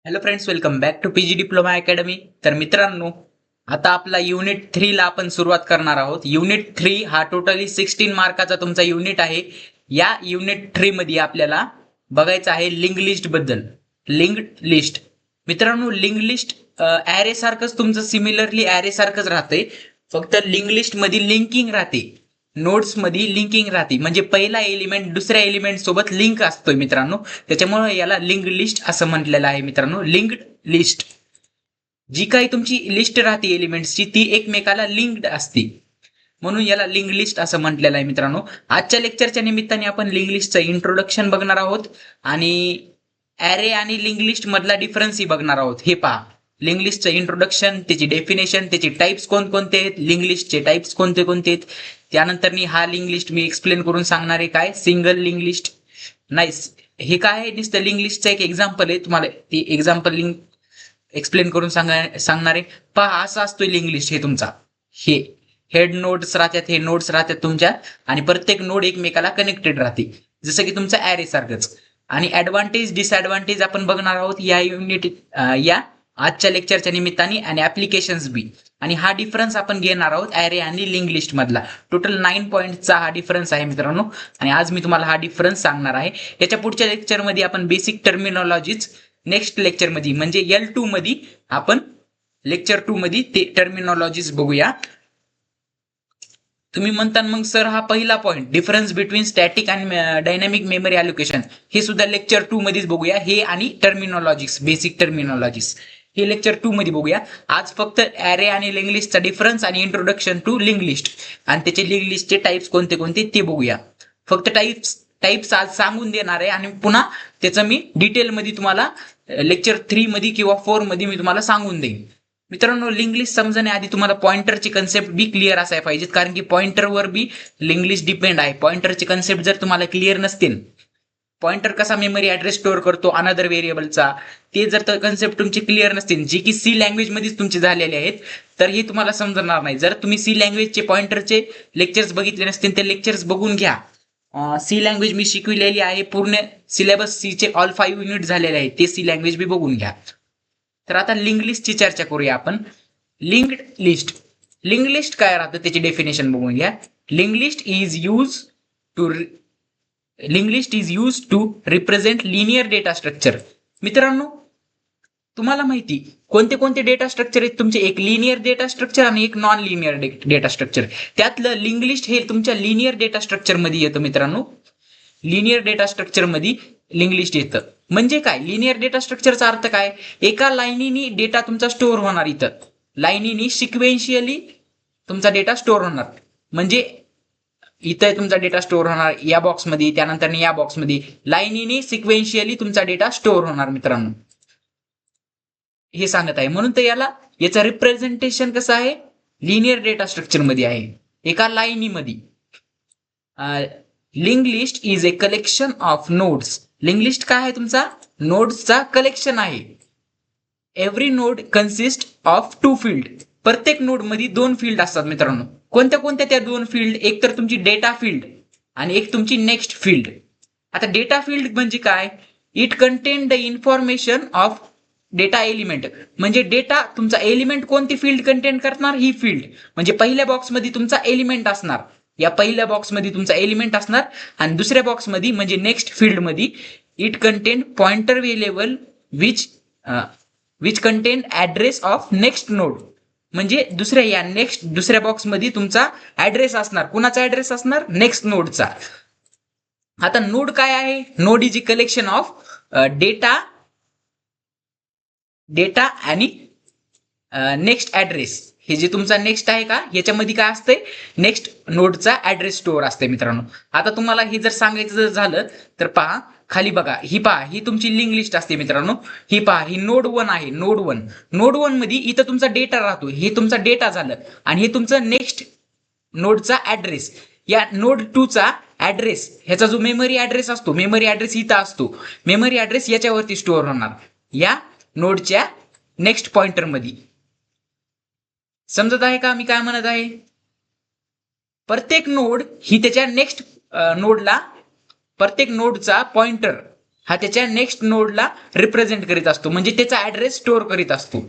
Hello friends, welcome back to PG diploma academy. तर मित्रांनो, आता आपला युनिट 3 ला आपण सुरुवात करणार आहोत. युनिट 3 हा टोटली 16 मार्काचा तुमचा युनिट आहे. या युनिट 3 मध्ये आपल्याला बघायचं आहे लिंक लिस्ट बद्दल. लिंक्ड लिस्ट मित्रांनो, लिंक लिस्ट ॲरे सारखंच तुमचं सिमिलरली ॲरे सारखंच राहतंय, फक्त लिंक लिस्ट मध्ये लिंकिंग राहते, नोड्स मध्ये लिंकिंग राहते. म्हणजे पहिला एलिमेंट दुसऱ्या एलिमेंट सोबत लिंक असतोय मित्रांनो, त्याच्यामुळे याला लिंक लिस्ट असं म्हटलेलं आहे मित्रांनो. लिंक्ड लिस्ट, जी काही तुमची लिस्ट राहते एलिमेंट्सची ती एकमेकाला लिंक्ड असते, म्हणून याला लिंक लिस्ट असं म्हटलेलं आहे मित्रांनो. आजच्या लेक्चरच्या निमित्ताने आपण लिंक लिस्टचं इंट्रोडक्शन बघणार आहोत आणि ॲरे आणि लिंक लिस्ट मधला डिफरन्सही बघणार आहोत. हे पहा, लिंक लिस्टचं इंट्रोडक्शन, त्याची डेफिनेशन, त्याचे टाइप्स कोणकोणते आहेत, लिंक लिस्टचे टाइप्स कोणते कोणते आहेत. त्यानंतर हा लिंक लिस्ट मी एक्सप्लेन करून सांगणार आहे. काय सिंगल लिंक लिस्ट नाही, हे काय आहे, नुसतं लिंक लिस्टचं एक एक्झाम्पल आहे. तुम्हाला ती एक्झाम्पल लिंक एक्सप्लेन करून सांगणार आहे. पहा, असा असतोय लिंक लिस्ट. हे तुमचा हे हेड नोड्स राहतात, हे नोड्स राहतात तुमच्या, आणि प्रत्येक नोड एकमेकाला कनेक्टेड राहते, जसं की तुमचं ॲरे सारखंच. आणि ऍडव्हान्टेज डिसएडव्हान्टेज आपण बघणार आहोत या युनिट या आजच्या लेक्चरच्या निमित्ताने, आणि ऍप्लिकेशन्स बी. आणि हा डिफरन्स आपण घेणार आहोत ॲरे आणि लिंक लिस्ट मधला. टोटल 9 पॉईंटचा हा डिफरन्स आहे मित्रांनो, आणि आज मी तुम्हाला हा डिफरन्स सांगणार आहे. याच्या पुढच्या लेक्चरमध्ये आपण बेसिक टर्मिनॉलॉजीज, नेक्स्ट लेक्चरमध्ये म्हणजे L2 मध्ये आपण लेक्चर 2 मध्ये ते टर्मिनॉलॉजीज बघूया. तुम्ही म्हणता मग सर, हा पहिला पॉईंट डिफरन्स बिटवीन स्टॅटिक आणि डायनॅमिक मेमरी अलोकेशन, हे सुद्धा लेक्चर 2 मध्येच बघूया. हे आणि टर्मिनॉलॉजीज, बेसिक टर्मिनॉलॉजीज हे लेक्चर 2 मध्ये बघूया. आज फक्त ॲरे आणि लिंक लिस्टचा डिफरन्स आणि इंट्रोडक्शन टू लिंक लिस्ट, आणि त्याचे लिंक लिस्टचे टाइप्स कोणते कोणते ते बघूया. फक्त टाइप्स आज सांगून देणार आहे, आणि पुन्हा त्याचं मी डिटेलमध्ये तुम्हाला लेक्चर 3 मध्ये किंवा 4 मध्ये मी तुम्हाला सांगून देईन. मित्रांनो, लिंक लिस्ट समजण्याआधी तुम्हाला पॉइंटरची कन्सेप्ट बी क्लिअर असायला पाहिजेत, कारण की पॉइंटरवर बी लिंक लिस्ट डिपेंड आहे. पॉइंटरची कन्सेप्ट जर तुम्हाला क्लिअर नसतील, पॉइंटर कसा मेमरी ऍड्रेस स्टोअर करतो अनदर व्हेरिएबलचा, ते जर कन्सेप्ट तुमची क्लिअर नसतील, जी की सी लँग्वेज मध्येच तुमचे झालेले आहेत, तर हे तुम्हाला समजणार नाही. जर तुम्ही सी लँग्वेजचे पॉइंटरचे लेक्चर्स बघितले नसतील, ते लेक्चर्स बघून घ्या. सी लँग्वेज मी शिकविलेली आहे, पूर्ण सिलेबस सीचे ऑल 5 युनिट झालेले आहेत, ते सी लँग्वेज बी बघून घ्या. तर आता लिंक लिस्टची चर्चा करूया आपण. लिंक्ड लिस्ट, लिंक लिस्ट काय राहतं त्याची डेफिनेशन बघून घ्या. Link list is use to represent linear data structure. मित्रांनो, तुम्हाला माहिती कोणते कोणते डेटा स्ट्रक्चर आहेत तुमचे? एक लिनियर डेटा स्ट्रक्चर आणि एक नॉन लिनियर डेटा स्ट्रक्चर. त्यातलं लिंक लिस्ट हे तुमच्या लिनियर डेटा स्ट्रक्चर मध्ये येतं मित्रांनो. लिनियर डेटा स्ट्रक्चर मध्ये लिंक लिस्ट येतं. म्हणजे काय लिनियर डेटा स्ट्रक्चरचा अर्थ काय? एका लाईनीनी डेटा तुमचा स्टोअर होणार. इथं लाईनीनी सिक्वेन्शियली तुमचा डेटा स्टोअर होणार. म्हणजे इथं तुमचा डेटा स्टोअर होणार या बॉक्समध्ये, त्यानंतर या बॉक्समध्ये, लाईनीनी सिक्वेन्शियली तुमचा डेटा स्टोअर होणार मित्रांनो, हे सांगत आहे. म्हणून तर याचं रिप्रेझेंटेशन कसं आहे? लिनियर डेटा स्ट्रक्चर मध्ये आहे, एका लाईनीमध्ये. Link list is a collection of nodes. Link list काय आहे? तुमचा नोड्सचा कलेक्शन आहे. Every node consist of 2 field. प्रत्येक नोड मध्ये 2 फील्ड असतात मित्रांनो. कोणत्या कोणत्या त्या 2 फील्ड? एक तर तुमची डेटा फील्ड आणि एक तुमची नेक्स्ट फील्ड. आता डेटा फील्ड म्हणजे काय? It content the information of data element. म्हणजे डेटा तुमचा एलिमेंट कोणती फील्ड कंटेन करणार? ही फील्ड. म्हणजे पहिल्या बॉक्समध्ये तुमचा एलिमेंट असणार, या पहिल्या बॉक्समध्ये तुमचा एलिमेंट असणार, आणि दुसऱ्या बॉक्समध्ये म्हणजे नेक्स्ट फील्ड मध्ये it content pointer variable which contain address of next node. म्हणजे दुसऱ्या बॉक्समध्ये तुमचा ऍड्रेस असणार. कुणाचा ऍड्रेस असणार? नेक्स्ट नोडचा. आता नोड काय आहे? Node is a collection of data आणि नेक्स्ट ऍड्रेस. हे जे तुमचा नेक्स्ट आहे का, याच्यामध्ये काय असतंय? नेक्स्ट नोडचा ऍड्रेस स्टोअर असते मित्रांनो. आता तुम्हाला हे जर सांगायचं जर झालं तर पहा, खाली बघा, ही तुमची लिंक लिस्ट असते मित्रांनो. ही पहा, ही नोड 1 आहे. नोड 1 मध्ये इथं तुमचा डेटा राहतो. हे तुमचा डेटा झालं, आणि हे तुमचं नेक्स्ट नोडचा ऍड्रेस. या नोड 2 चा ऍड्रेस, ह्याचा जो मेमरी ऍड्रेस असतो, मेमरी ऍड्रेस इथं असतो. मेमरी ऍड्रेस याच्यावरती स्टोअर होणार, या नोडच्या नेक्स्ट पॉइंटर मध्ये. समजत आहे का मी काय म्हणत आहे? प्रत्येक नोड ही त्याच्या नेक्स्ट नोडला, प्रत्येक नोडचा पॉइंटर हा त्याच्या नेक्स्ट नोडला रिप्रेझेंट करीत असतो, म्हणजे त्याचा ऍड्रेस स्टोअर करीत असतो.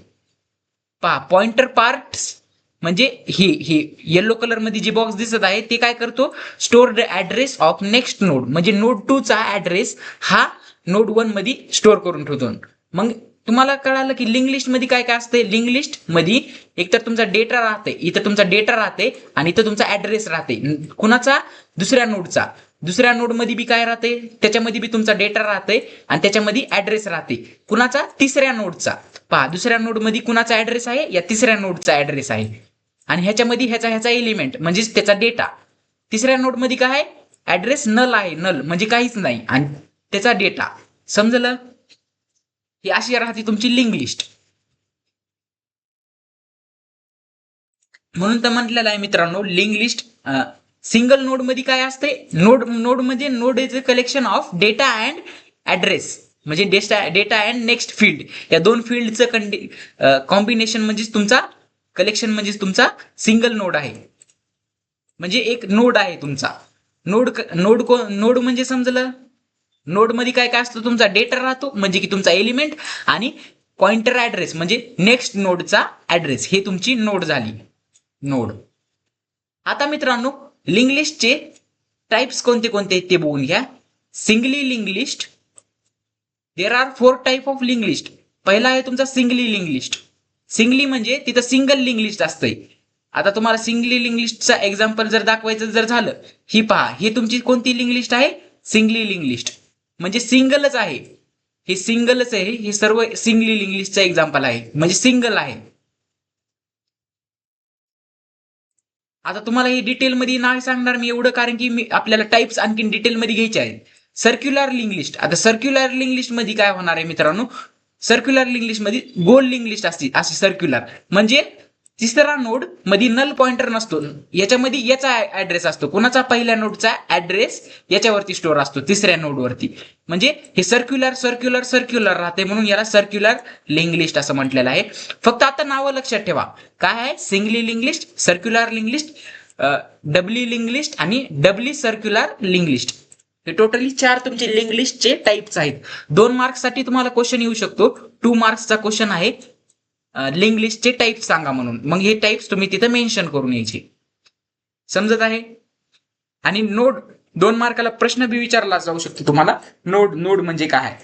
पहा पॉइंटर पार्ट्स म्हणजे ही येलो कलर मध्ये जी बॉक्स दिसत आहे ते काय करतो, store address of next node, म्हणजे नोड 2 चा ऍड्रेस हा नोड 1 मध्ये स्टोअर करून ठेवतो. मग तुम्हाला कळालं की लिंक लिस्ट मध्ये काय काय असते. लिंक लिस्ट मध्ये एकतर तुमचा डेटा राहते, इथं तुमचा डेटा राहते आणि इथं तुमचा ऍड्रेस राहते. कुणाचा, दुसऱ्या नोडचा. दुसऱ्या नोड मध्ये बी काय राहते, त्याच्यामध्ये बी तुमचा डेटा राहते आणि त्याच्यामध्ये ऍड्रेस राहते. कुणाचा, तिसऱ्या नोडचा. पहा दुसऱ्या नोड मध्ये कुणाचा ऍड्रेस आहे, या तिसऱ्या नोडचा ऍड्रेस आहे. आणि ह्याच्यामध्ये ह्याचा एलिमेंट म्हणजेच त्याचा डेटा. तिसऱ्या नोड मध्ये काय आहे, ऍड्रेस नल आहे, नल म्हणजे काहीच नाही, आणि त्याचा डेटा. समजलं. ही अशी राहते तुमची लिंक लिस्ट. म्हणून तर म्हटलेलं आहे मित्रांनो, लिंक लिस्ट सिंगल नोड मध्ये काय असते, नोड मध्ये node is a collection of data and address, म्हणजे डेटा अँड नेक्स्ट फील्ड, या दोन फील्डचं कॉम्बिनेशन म्हणजेच तुमचा कलेक्शन, म्हणजेच तुमचा सिंगल नोड आहे. म्हणजे एक नोड आहे तुमचा. नोड म्हणजे समजलं. नोड मध्ये काय काय असतं, तुमचा डेटा राहतो म्हणजे की तुमचा एलिमेंट, आणि पॉइंटर ऍड्रेस म्हणजे नेक्स्ट नोडचा ऍड्रेस. हे तुमची नोड झाली, नोड. आता मित्रांनो लिंक लिस्टचे टाइप्स कोणते कोणते ते बघून घ्या. Singly link list. There are 4 type of link list. पहिला आहे तुमचा सिंगली लिंक लिस्ट. सिंगली म्हणजे तिथं सिंगल लिंक लिस्ट असते. आता तुम्हाला सिंगली लिंक लिस्टचा एक्झाम्पल जर दाखवायचं जर झालं, ही पहा, ही तुमची कोणती लिंक लिस्ट आहे, सिंगली लिंक लिस्ट, म्हणजे सिंगलच आहे. हे सिंगलच आहे, हे सर्व सिंगली लिंक लिस्टचा एक्झाम्पल आहे, म्हणजे सिंगल आहे. आता तुम्हाला हे डिटेलमध्ये नाही सांगणार मी एवढं, कारण की मी आपल्याला टाइप्स आणखी डिटेलमध्ये घ्यायचे आहेत. Circular link list. आता सर्क्युलर लिंक लिस्ट मध्ये काय होणार आहे मित्रांनो, सर्क्युलर लिंक लिस्ट मध्ये गोल लिंक लिस्ट असते. अशी सर्क्युलर म्हणजे तिसरा नोड मध्ये नल पॉइंटर नसतो, याच्यामध्ये याचा ऍड्रेस असतो. कोणाचा, पहिल्या नोडचा ऍड्रेस याच्यावरती स्टोअर असतो, तिसऱ्या नोडवरती. म्हणजे हे सर्क्युलर सर्क्युलर सर्क्युलर राहते, म्हणून याला सर्क्युलर लिंक लिस्ट असं म्हटलेलं आहे. फक्त आता नावं लक्षात ठेवा, काय आहे, singly link list, circular link list, doubly link list आणि डबली सर्क्युलर लिंक लिस्ट. हे टोटली 4 तुमचे लिंक लिस्टचे टाइप्स आहेत. 2 मार्क्ससाठी तुम्हाला क्वेश्चन येऊ शकतो. 2 मार्क्सचा क्वेश्चन आहे लिंक लिस्टचे टाइप्स सांगा म्हणून. मग हे टाइप्स तुम्ही तिथे मेन्शन करून यायचे. समजत आहे. आणि नोड 2 मार्काला प्रश्न बी विचारला जाऊ शकतो तुम्हाला, नोड म्हणजे काय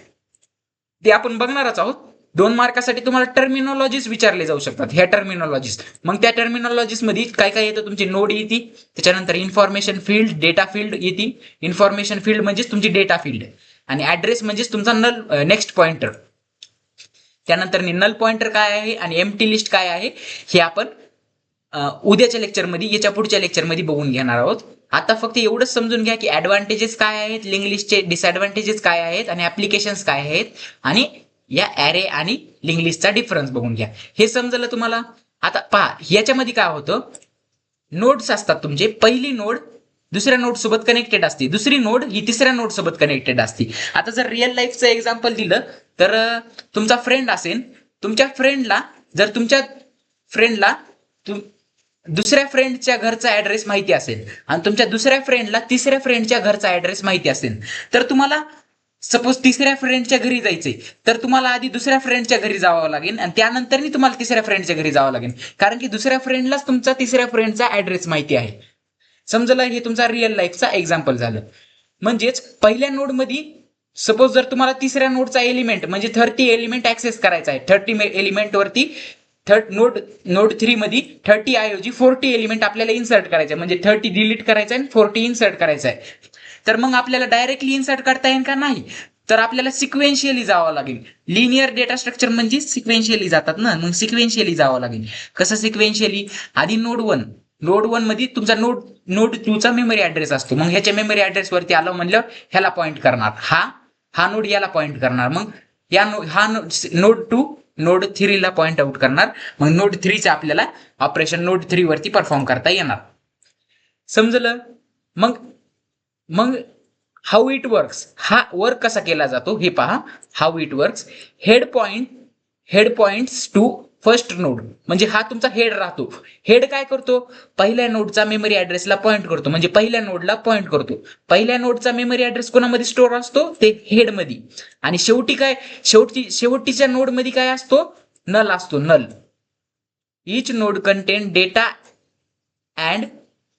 ते आपण बघणारच आहोत. 2 मार्कासाठी तुम्हाला टर्मिनॉलॉजीज विचारले जाऊ शकतात, ह्या टर्मिनॉलॉजीज. मग त्या टर्मिनॉलॉजीज मध्ये काय काय येतं, तुमची नोड येते, त्याच्यानंतर इन्फॉर्मेशन फील्ड, डेटा फील्ड येते. इन्फॉर्मेशन फील्ड म्हणजेच तुमची डेटा फील्ड, आणि ऍड्रेस म्हणजेच तुमचा नेक्स्ट पॉइंटर. त्यानंतर नल पॉइंटर काय आहे आणि एम्प्टी लिस्ट काय आहे हे आपण उद्याच्या लेक्चरमध्ये, याच्या पुढच्या लेक्चरमध्ये बघून घेणार आहोत. आता फक्त एवढंच समजून घ्या की ऍडव्हान्टेजेस काय आहेत लिंक लिस्टचे, डिसएडव्हान्टेजेस काय आहेत आणि ऍप्लिकेशन्स काय आहेत, आणि या ऍरे आणि लिंक लिस्टचा डिफरन्स बघून घ्या. हे समजलं तुम्हाला. आता पहा, याच्यामध्ये काय होतं, नोड्स असतात तुमचे. पहिली नोड दुसऱ्या नोड सोबत कनेक्टेड असते, दुसरी नोड ही तिसऱ्या नोड सोबत कनेक्टेड असते. आता जर रिअल लाईफचं एक्झाम्पल दिलं तर, तुमचा फ्रेंड असेल, तुमच्या फ्रेंडला दुसऱ्या फ्रेंडच्या घरचा ऍड्रेस माहिती असेल, आणि तुमच्या दुसऱ्या फ्रेंडला तिसऱ्या फ्रेंडच्या घरचा ऍड्रेस माहिती असेल, तर तुम्हाला सपोज तिसऱ्या फ्रेंडच्या घरी जायचंय, तर तुम्हाला आधी दुसऱ्या फ्रेंडच्या घरी जावं लागेल, आणि त्यानंतर तुम्हाला तिसऱ्या फ्रेंडच्या घरी जावं लागेल, कारण की दुसऱ्या फ्रेंडलाच तुमचा तिसऱ्या फ्रेंडचा ऍड्रेस माहिती आहे. समजलं. हे तुमचा रिअल लाईफचा एक्झाम्पल झालं. म्हणजेच पहिल्या नोड मध्ये सपोज जर तुम्हाला तिसऱ्या नोडचा एलिमेंट म्हणजे 30 एलिमेंट ऍक्सेस करायचा आहे, 30 एलिमेंट वरती नोड 3 मध्ये 30 ऐवजी 40 एलिमेंट आपल्याला इन्सर्ट करायचे, म्हणजे 30 डिलीट करायचं आहे आणि 40 इन्सर्ट करायचं आहे. तर मग आपल्याला डायरेक्टली इन्सर्ट करता येईल का, नाही. तर आपल्याला सिक्वेन्शियली जावं लागेल. लिनियर डेटा स्ट्रक्चर म्हणजे सिक्वेन्शियली जातात ना, मग सिक्वेन्शियली जावं लागेल. कसं सिक्वेन्शियली, आधी नोड 1 मध्ये तुमचा नोड 2 चा मेमरी ऍड्रेस असतो. मग ह्याच्या मेमरी ऍड्रेस वरती आलं म्हणलं ह्याला पॉइंट करणार, हा नोड याला पॉइंट करणार, मग हा नोड 2 नोड 3 ला पॉइंट आउट करणार. मग नोड 3 चा आपल्याला ऑपरेशन नोड 3 वरती परफॉर्म करता येणार. समजलं. मग हाऊ इट वर्क्स, हा वर्क कसा केला जातो हे पहा. How it works, head points to first node म्हणजे हा तुमचा हेड राहतो. हेड काय करतो, पहिल्या नोडचा मेमरी ऍड्रेसला पॉइंट करतो, म्हणजे पहिल्या नोडला पॉइंट करतो. पहिल्या नोडचा मेमरी ऍड्रेस कोणामध्ये स्टोअर असतो, ते हेड मध्ये. आणि शेवटी काय, शेवटीच्या नोड मध्ये काय असतो, नल असतो, null. Each node contain data and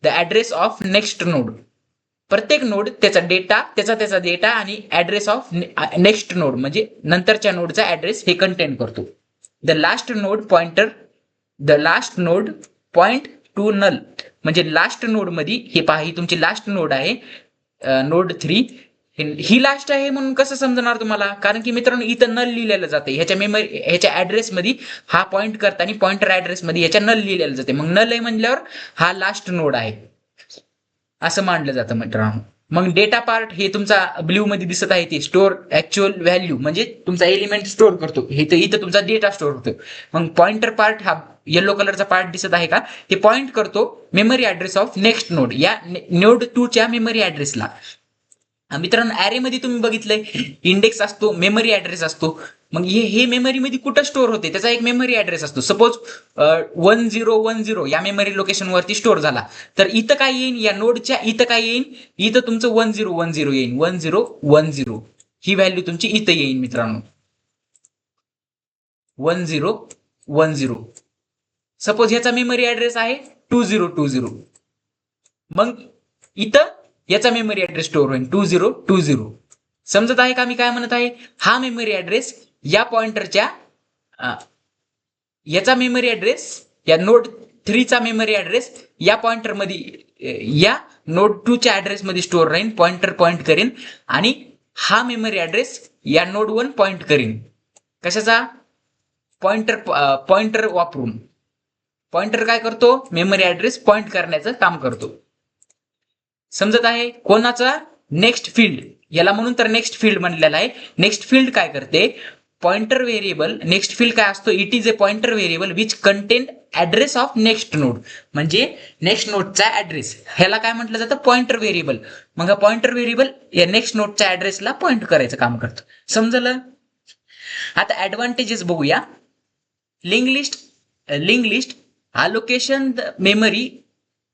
the address of next node. प्रत्येक नोड त्याचा डेटा आणि ऍड्रेस ऑफ नेक्स्ट नोड म्हणजे नंतरच्या नोडचा ऍड्रेस हे कंटेन करतो. The last node point to null, म्हणजे लास्ट नोड मध्ये, हे पहा ही तुमची लास्ट नोड आहे, नोड 3. ही लास्ट आहे म्हणून कसं समजणार तुम्हाला, कारण की मित्रांनो इथं नल लिहिलेलं जाते, ह्याच्या ऍड्रेस मध्ये हा पॉइंट करताना पॉइंटर ऍड्रेस मध्ये ह्याच्या नल लिहिलेलं जाते. मग नल आहे म्हणल्यावर हा लास्ट नोड आहे असं मानलं जातं मित्रांनो. मग डेटा पार्ट हे तुमचा ब्ल्यू मध्ये दिसत आहे, ते स्टोअर ऍक्च्युअल व्हॅल्यू म्हणजे तुमचा एलिमेंट स्टोअर करतो, हे तर इथं तुमचा डेटा स्टोअर होतो. मग पॉइंटर पार्ट हा येलो कलरचा पार्ट दिसत आहे का, ते पॉइंट करतो memory address of next node, या नोड 2 च्या मेमरी ऍड्रेसला. मित्रांनो ऍरे मध्ये तुम्ही बघितलंय इंडेक्स असतो, मेमरी ऍड्रेस असतो. मग हे मेमरी मध्ये कुठं स्टोअर होते, त्याचा एक मेमरी ऍड्रेस असतो. सपोज 1010 या मेमरी लोकेशन वरती स्टोअर झाला, तर इथं काय येईल, या नोडच्या इथं काय येईल, इथं तुमचं 1010 येईल, 1010 ही व्हॅल्यू तुमची इथं येईल मित्रांनो, 1010. सपोज ह्याचा मेमरी ऍड्रेस आहे 2020, मग इथं याचा मेमरी ऍड्रेस स्टोअर होईल 2020. समजत आहे का मी काय म्हणत आहे, हा मेमरी ऍड्रेस या पॉइंटरच्या, याचा मेमरी ऍड्रेस या नोड 3 चा मेमरी ऍड्रेस या पॉइंटर मध्ये, या नोड 2 च्या ऍड्रेस मध्ये स्टोअर राहील, पॉइंटर पॉइंट करेन, आणि हा मेमरी ऍड्रेस या नोड 1 पॉइंट करेन. कशाचा, पॉइंटर वापरून. पॉइंटर काय करतो, मेमरी ऍड्रेस पॉइंट करण्याचं काम करतो. समजत आहे, कोणाचा, नेक्स्ट फील्ड, याला म्हणून तर नेक्स्ट फील्ड म्हणलेला आहे. नेक्स्ट फील्ड काय करते, पॉइंटर व्हेरिएबल. नेक्स्ट फील्ड काय असतो, it is a pointer variable which contain address of next node, म्हणजे नेक्स्ट नोडचा ऍड्रेस, ह्याला काय म्हटलं जातं, पॉइंटर व्हेरिएबल. मग हा पॉइंटर व्हेरिएबल या नेक्स्ट नोडच्या ऍड्रेसला पॉइंट करायचं काम करतो. समजलं. आता ऍडव्हान्टेजेस बघूया. Link list allocation memory.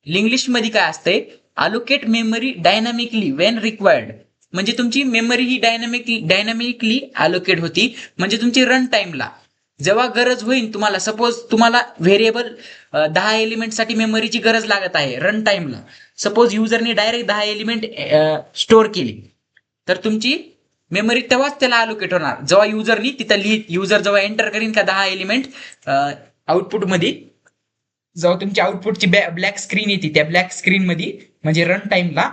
Link list मध्ये काय असतंय, allocate memory dynamically Wien required, म्हणजे तुमची मेमरी ही डायनामिकली अलोकेट होती, म्हणजे तुमची रन टाइमला जेव्हा गरज होईल तुम्हाला. सपोज तुम्हाला व्हेरिएबल 10 एलिमेंट साठी मेमरीची गरज लागत आहे रन टाइमला. सपोज युजरने डायरेक्ट 10 एलिमेंट स्टोअर केली, तर तुमची मेमरी तेव्हाच त्याला अलोकेट होणार जेव्हा युजरनी तिथं युजर जेव्हा एंटर करीन का 10 एलिमेंट आउटपुट मध्ये, जेव्हा तुमची आउटपुटची ब्लॅक स्क्रीन येते, त्या ब्लॅक स्क्रीन मध्ये म्हणजे रन टाइमला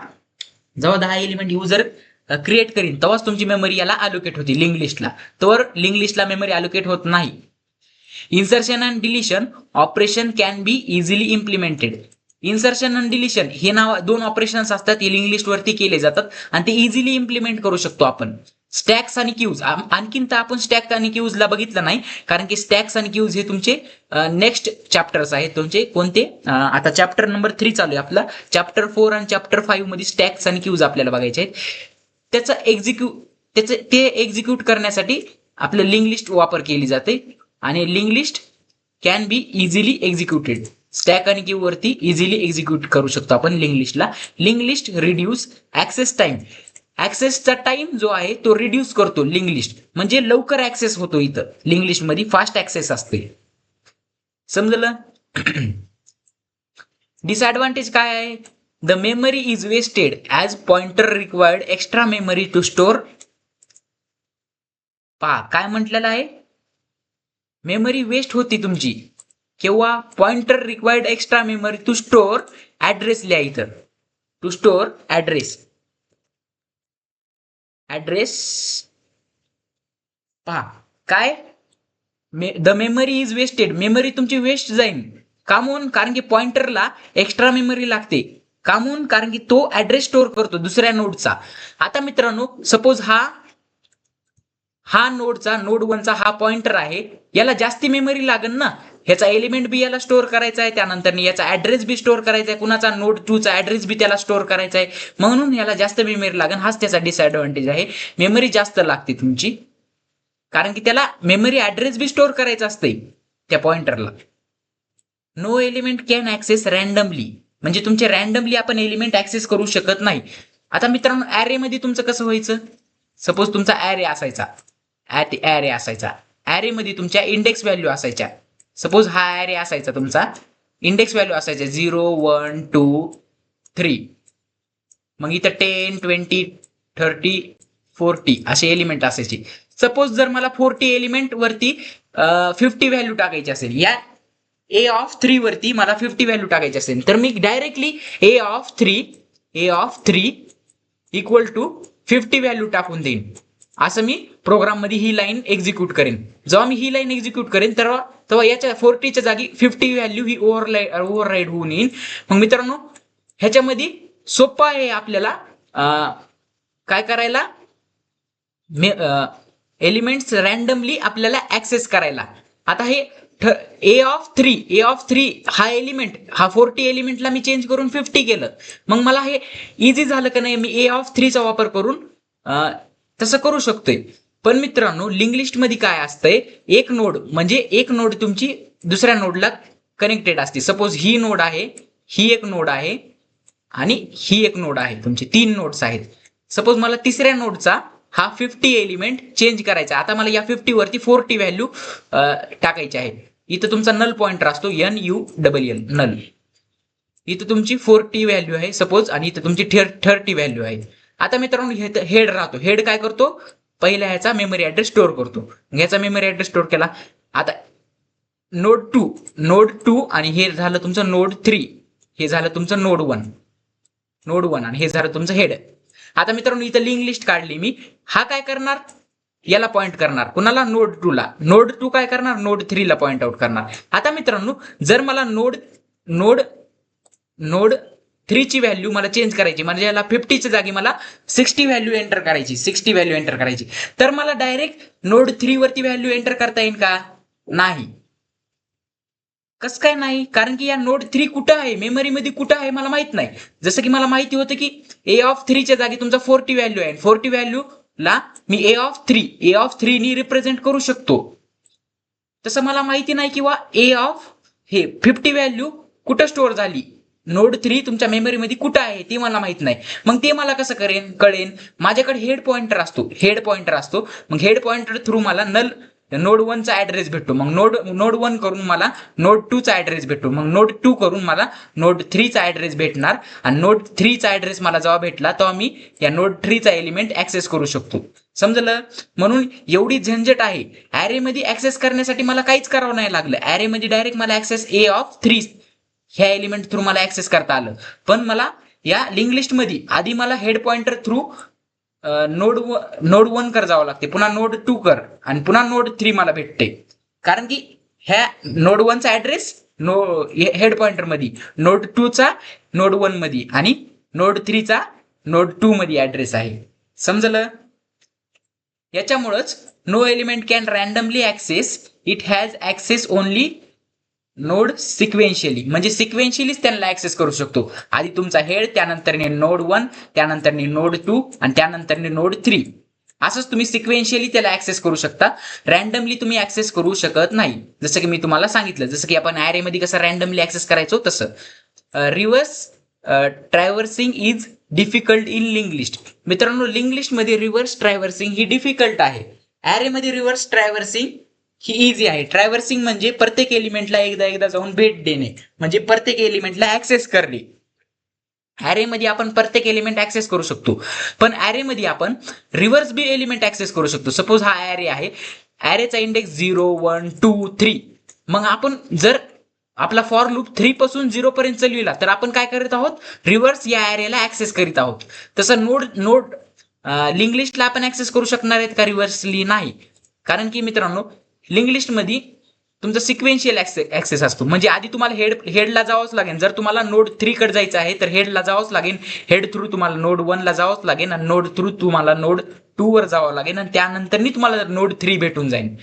जेव्हा 10 एलिमेंट युजर क्रिएट करीन, तेव्हाच तुमची मेमरी याला अलोकेट होती लिंक लिस्टला. तर लिंक लिस्टला मेमरी अलोकेट होत नाही. Insertion and deletion operation can be easily implemented. Insertion and deletion हे दोन ऑपरेशन्स असतात, हे लिंक लिस्ट वरती केले जातात आणि ते इझिली इम्प्लिमेंट करू शकतो आपण. स्टॅक्स आणि क्यूज, आणखीन तर आपण स्टॅक आणि क्यूजला बघितलं नाही, कारण की स्टॅक्स आणि क्यूज हे तुमचे नेक्स्ट चॅप्टर्स आहेत तुमचे. कोणते, आता चॅप्टर नंबर 3 चालू आहे आपला. चॅप्टर 4 आणि चॅप्टर 5 मध्ये स्टॅक्स आणि क्यूज आपल्याला बघायचे आहेत. ते एक्झिक्यूट करण्यासाठी आपलं लिंक लिस्ट वापर केली जाते, आणि link list can be easily executed. Stack आणि क्यू वरती इझिली एक्झिक्यूट करू शकतो आपण लिंक लिस्टला. Link list reduce access time. ऍक्सेसचा टाइम जो आहे तो रिड्यूस करतो लिंक लिस्ट, म्हणजे लवकर ऍक्सेस होतो. इथं लिंक लिस्ट मध्ये फास्ट ऍक्सेस असते. समजलं. डिसएडव्हान्टेज काय आहे, the memory is wasted as pointer required extra memory to store. पहा काय म्हटलेलं आहे, मेमरी वेस्ट होती तुमची केव्हा, pointer required extra memory to store address. लिहा इथं, टू स्टोअर ऍड्रेस. पहा काय, the memory is wasted, memory तुमची वेस्ट जाईल. का म्हणून, कारण की पॉइंटरला एक्स्ट्रा मेमरी लागते. का म्हणून, कारण की तो ऍड्रेस स्टोअर करतो दुसऱ्या नोडचा. आता मित्रांनो सपोज हा नोडचा, नोड 1 चा हा पॉइंटर आहे, याला जास्ती मेमरी लागेल ना, ह्याचा एलिमेंट बी याला स्टोअर करायचा आहे, त्यानंतर याचा ऍड्रेस बी स्टोअर करायचा आहे, कुणाचा नोड 2 चा ऍड्रेस बी त्याला स्टोअर करायचा आहे, म्हणून याला जास्त मेमरी लागेल. हाच त्याचा डिसएडव्हान्टेज आहे, मेमरी जास्त लागते तुमची, कारण की त्याला मेमरी ऍड्रेस बी स्टोअर करायचा असते. त्या पॉइंटरला. No element can access randomly, म्हणजे तुमचे रॅन्डमली आपण एलिमेंट ऍक्सेस करू शकत नाही. आता मित्रांनो ऍरे मध्ये तुमचं कसं व्हायचं, सपोज तुमचा ऍरे असायचा, ऍरे मध्ये तुमच्या इंडेक्स व्हॅल्यू असायच्या. सपोज हा ऍरे असायचा तुमचा, इंडेक्स व्हॅल्यू असायच्या 0 1 2 3, मग इथं 10 20 30 40 असे एलिमेंट असायचे. सपोज जर मला 40 एलिमेंट वरती 50 व्हॅल्यू टाकायची असेल, या ए ऑफ 3 वरती मला 50 व्हॅल्यू टाकायची असेल, तर मी directly A of 3 equal to 50 value टाकून देईन. असं मी प्रोग्राम मध्ये ही लाईन एक्झिक्यूट करेन. जेव्हा मी ही लाईन एक्झिक्यूट करेन तेव्हा याच्या 40च्या जागी 50 व्हॅल्यू ही ओव्हरराईड होऊन येईल. मग मित्रांनो ह्याच्यामध्ये सोपं आहे आपल्याला काय करायला, एलिमेंट्स रॅन्डमली आपल्याला ऍक्सेस करायला. आता हे ए ऑफ 3 हा एलिमेंट, हा 40 एलिमेंटला मी चेंज करून 50 केलं. मग मला हे इझी झालं का नाही, मी ए ऑफ 3चा वापर करून तसं करू शकतोय. पण मित्रांनो लिंक लिस्ट मध्ये काय असतंय, एक नोड तुमची दुसऱ्या नोडला कनेक्टेड असते. सपोज ही नोड आहे, ही एक नोड आहे आणि ही एक नोड आहे, तुमचे 3 नोड्स आहेत. सपोज मला तिसऱ्या नोडचा हा 50 एलिमेंट चेंज करायचा. आता मला या 50 वरती 40 व्हॅल्यू टाकायची आहे. इथं तुमचा नल पॉइंटर असतो NULL नल. इथं तुमची 40 व्हॅल्यू आहे सपोज, आणि इथं तुमची 30 व्हॅल्यू आहे. आता मित्रांनो हेड राहतो, हेड काय करतो, पहिला ह्याचा मेमरी ऍड्रेस स्टोअर करतो. ह्याचा मेमरी ऍड्रेस स्टोअर केला. आता नोड 2 आणि हे झालं तुमचं नोड 3, हे झालं तुमचं नोड 1 आणि हे झालं तुमचं हेड. आता मित्रांनो इथं लिंक लिस्ट काढली मी. हा काय करणार, याला पॉइंट करणार, कुणाला, नोड 2 ला. नोड 2 काय करणार, नोड 3 ला पॉइंट आउट करणार. आता मित्रांनो जर मला नोड 3 ची व्हॅल्यू मला चेंज करायची, म्हणजे याला 50च्या जागी मला 60 व्हॅल्यू एंटर करायची, तर मला डायरेक्ट नोड 3 वरती व्हॅल्यू एंटर करता येईल का, नाही. कसं काय नाही, कारण की या नोड 3 कुठं आहे, मेमरी मध्ये कुठं आहे मला माहित नाही. जसं की मला माहिती होतं की ए ऑफ 3 च्या जागी तुमचा 40 व्हॅल्यू आहे, 40 व्हॅल्यू ला मी ए ऑफ 3 नी रिप्रेझेंट करू शकतो. तसं मला माहिती नाही किंवा ए ऑफ 50 व्हॅल्यू कुठं स्टोअर झाली, नोड 3 तुमच्या मेमरी मध्ये कुठं आहे ते मला माहित नाही. मग ते मला कसं कळेन, माझ्याकडे हेड पॉइंटर असतो. मग हेड पॉइंटर थ्रू मला नोड 1 चा ऍड्रेस भेटतो. मग नोड 1 करून मला नोड 2 चा ऍड्रेस भेटतो. मग नोड 2 करून मला नोड 3 चा ऍड्रेस भेटणार, आणि नोड 3 चा ऍड्रेस मला जेव्हा भेटला तेव्हा मी या नोड 3 चा एलिमेंट ऍक्सेस करू शकतो. समजलं. म्हणून एवढी झंझट आहे. ऍरे मध्ये ऍक्सेस करण्यासाठी मला काहीच करावं नाही लागलं. ऍरे मध्ये डायरेक्ट मला ऍक्सेस ए ऑफ 3 ह्या एलिमेंट थ्रू मला ऍक्सेस करता आलं. पण मला या लिंक लिस्ट मध्ये आधी मला हेड पॉइंटर थ्रू नोड 1 कर जावं लागते, पुन्हा नोड 2 कर, आणि पुन्हा नोड 3 मला भेटते. कारण की ह्या नोड 1 चा ऍड्रेस हेड पॉइंटर मध्ये, नोड 2 चा नोड 1 मध्ये, आणि नोड 3 चा नोड 2 मध्ये ऍड्रेस आहे. समजलं. याच्यामुळेच no element can randomly access, it has access only node sequentially, म्हणजे सिक्वेन्शियलीच त्यांना ऍक्सेस करू शकतो. आधी तुमचा हेड, त्यानंतर नोड 1, त्यानंतर नोड 2, आणि त्यानंतर नोड 3. असंच तुम्ही सिक्वेन्शियली त्याला ऍक्सेस करू शकता. रॅन्डमली तुम्ही ऍक्सेस करू शकत नाही. जसं की मी तुम्हाला सांगितलं, जसं की आपण ऍरे मध्ये कसं रॅन्डमली ऍक्सेस करायचो तसं. Reverse traversing is difficult in link list. मित्रांनो लिंक लिस्ट मध्ये रिव्हर्स ट्रॅव्हर्सिंग ही डिफिकल्ट आहे. ऍरे मध्ये रिव्हर्स ट्रॅव्हर्सिंग ही इझी आहे. ट्रॅव्हर्सिंग म्हणजे प्रत्येक एलिमेंटला एकदा जाऊन भेट देणे, म्हणजे प्रत्येक एलिमेंटला ऍक्सेस करणे. ऍरे मध्ये आपण प्रत्येक एलिमेंट ऍक्सेस करू शकतो, पण ऍरे मध्ये आपण रिव्हर्स बी एलिमेंट ऍक्सेस करू शकतो. सपोज हा ऍरे आहे, ऍरेचा इंडेक्स 0 1 2 3. मग आपण जर आपला फॉर लूप 3 पासून 0 पर्यंत चालविला तर आपण काय करत आहोत, रिव्हर्स या ऍरेला ऍक्सेस करीत आहोत. तसं नोड लिंक लिस्टला आपण ऍक्सेस करू शकणार आहेत का रिव्हर्सली, नाही. कारण की मित्रांनो लिंक लिस्ट मध्ये तुमचा सिक्वेन्शियल ऍक्सेस असतो, म्हणजे आधी तुम्हाला हेडला जावंच लागेल. जर तुम्हाला नोड 3 कडे जायचं आहे तर हेडला जावंच लागेल, हेड थ्रू तुम्हाला नोड 1 ला जावंच लागेल, आणि नोड थ्रू तुम्हाला नोड 2 वर जावं लागेल, आणि त्यानंतर तुम्हाला नोड 3 भेटून जाईल.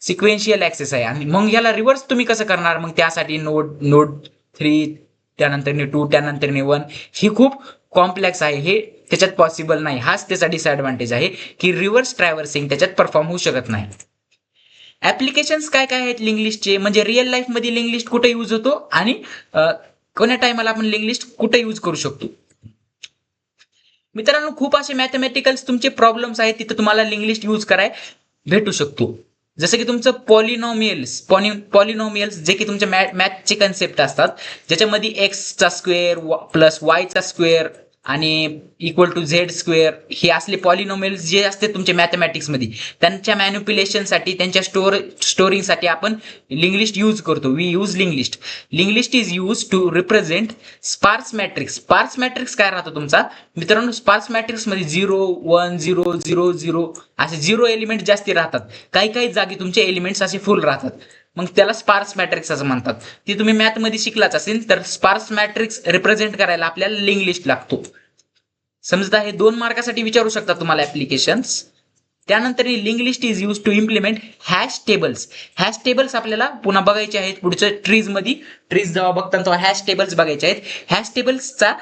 सिक्वेन्शियल ऍक्सेस आहे. आणि मग याला रिव्हर्स तुम्ही कसं करणार, मग त्यासाठी नोड 3, त्यानंतर 2, त्यानंतर 1, ही खूप कॉम्प्लेक्स आहे. हे त्याच्यात पॉसिबल नाही. हाच त्याचा डिसएडव्हान्टेज आहे की रिव्हर्स ट्रॅव्हर्सिंग त्याच्यात परफॉर्म होऊ शकत नाही. ऍप्लिकेशन्स काय काय आहेत लिंक लिस्टचे, म्हणजे रिअल लाईफ मध्ये लिंक लिस्ट कुठे यूज होतो आणि कोण्या टायमाला आपण लिंक लिस्ट कुठे यूज करू शकतो. मित्रांनो, खूप असे मॅथमॅटिकल्स तुमचे प्रॉब्लेम्स आहेत तिथे तुम्हाला लिंक लिस्ट यूज कराय भेटू शकतो. जसं की तुमचं पॉलिनॉमियल्स जे की तुमच्या मॅथचे कन्सेप्ट असतात, ज्याच्यामध्ये एक्सचा स्क्वेअर प्लस वायचा स्क्वेअर आणि इक्वल टू झेड स्क्वेअर हे असले पॉलिनॉमियल्स जे असते तुमच्या मॅथमॅटिक्समध्ये, त्यांच्या मॅन्युप्युलेशनसाठी, त्यांच्या स्टोरिंगसाठी आपण लिंक लिस्ट यूज करतो. We use link list. Link list is use to represent sparse matrix. Sparse matrix काय राहतो तुमचा मित्रांनो, स्पार्स मॅट्रिक्स मध्ये 0 1 0 0 0 असे 0 एलिमेंट जास्ती राहतात. काही काही जागी तुमचे एलिमेंट्स असे फुल राहतात, मग त्याला स्पार्स मॅट्रिक्स असं म्हणतात. ती तुम्ही मॅथ मध्ये शिकलाच असेल. तर स्पार्स मॅट्रिक्स रिप्रेझेंट करायला आपल्याला लिंक लिस्ट लागतो. समजता, हे 2 मार्कासाठी विचारू शकता तुम्हाला ऍप्लिकेशन्स. त्यानंतर link list is use to implement hash tables. Hash tables आपल्याला पुन्हा बघायचे आहेत पुढच्या ट्रीज मध्ये. ट्रीज जेव्हा बघताना तेव्हा हॅश टेबल्स बघायचे आहेत. हॅश टेबल्सचा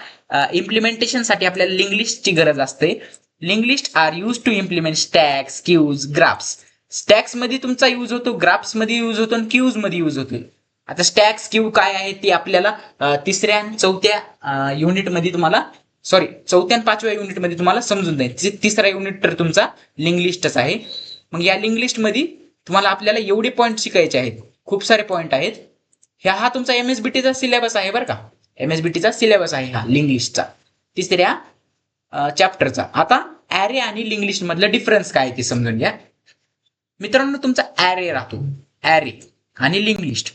इम्प्लिमेंटेशनसाठी आपल्याला लिंक लिस्टची गरज असते. Link list are use to implement stacks, queues, graphs. Stacks मध्ये तुमचा यूज होतो, ग्राफ्स मध्ये यूज होतो आणि क्यूज मध्ये यूज होतो. आता स्टॅक्स क्यू काय आहे ते आपल्याला 3ऱ्या आणि 4थ्या युनिटमध्ये तुम्हाला चौथ्या आणि 5व्या युनिटमध्ये तुम्हाला समजून जाईल. 3रा युनिट तर तुमचा लिंक लिस्टच आहे. मग या लिंक लिस्ट मध्ये तुम्हाला आपल्याला एवढे पॉईंट शिकायचे आहेत, खूप सारे पॉईंट आहेत. हा तुमचा MSBTचा सिलेबस आहे बरं का. MSBTचा सिलेबस आहे हा लिंक लिस्टचा 3ऱ्या चॅप्टरचा. आता ऍरे आणि लिंक लिस्ट मधला डिफरन्स काय ते समजून घ्या. मित्रांनो, तुमचा ऍरे राहतो, ऍरे आणि लिंक लिस्ट